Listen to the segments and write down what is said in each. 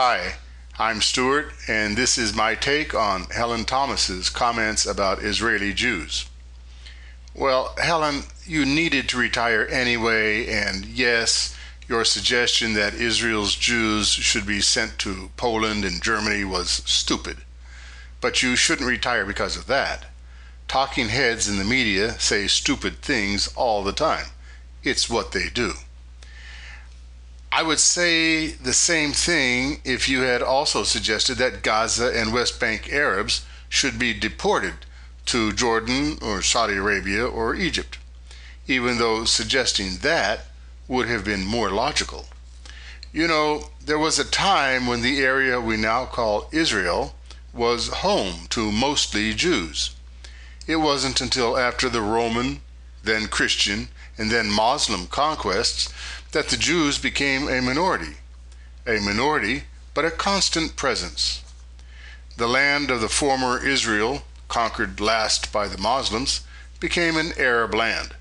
Hi, I'm Stuart, and this is my take on Helen Thomas's comments about Israeli Jews. Well, Helen, you needed to retire anyway, and yes, your suggestion that Israel's Jews should be sent to Poland and Germany was stupid. But you shouldn't retire because of that. Talking heads in the media say stupid things all the time. It's what they do. I would say the same thing if you had also suggested that Gaza and West Bank Arabs should be deported to Jordan or Saudi Arabia or Egypt, even though suggesting that would have been more logical. You know, there was a time when the area we now call Israel was home to mostly Jews. It wasn't until after the Roman, then Christian, and then Muslim conquests that the Jews became a minority, but a constant presence. The land of the former Israel, conquered last by the Muslims, became an Arab land.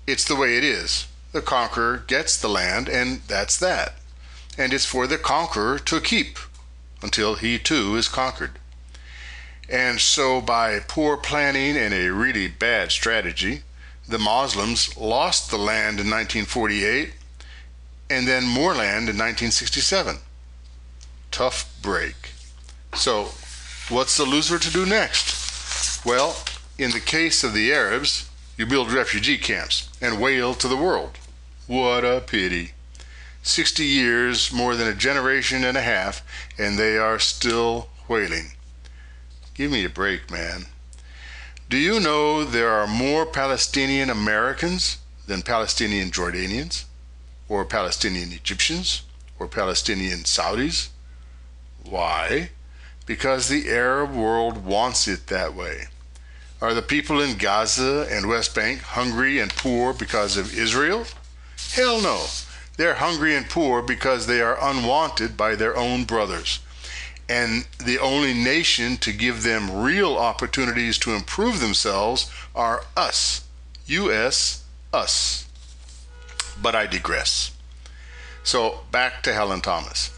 It's the way it is. The conqueror gets the land, and that's that. And it's for the conqueror to keep until he too is conquered. And so by poor planning and a really bad strategy, the Muslims lost the land in 1948 and then more land in 1967. Tough break. So, what's the loser to do next? Well, in the case of the Arabs, you build refugee camps and wail to the world. What a pity. 60 years, more than a generation and a half, and they are still wailing. Give me a break, man. Do you know there are more Palestinian Americans than Palestinian Jordanians, or Palestinian Egyptians, or Palestinian Saudis? Why? Because the Arab world wants it that way. Are the people in Gaza and West Bank hungry and poor because of Israel? Hell no. They're hungry and poor because they are unwanted by their own brothers. And the only nation to give them real opportunities to improve themselves are us. U.S., us. But I digress. So back to Helen Thomas.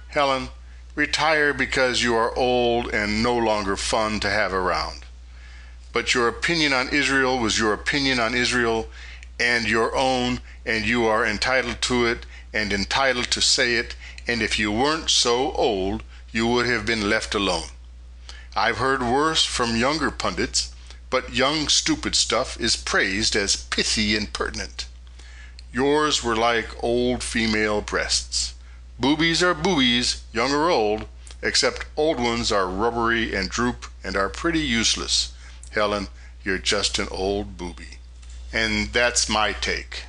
Helen, retire because you are old and no longer fun to have around. But your opinion on Israel was your opinion on Israel and your own, and you are entitled to it and entitled to say it, and if you weren't so old, you would have been left alone. I've heard worse from younger pundits, but young stupid stuff is praised as pithy and pertinent. Yours were like old female breasts. Boobies are boobies, young or old, except old ones are rubbery and droop and are pretty useless. Helen, you're just an old booby. And that's my take.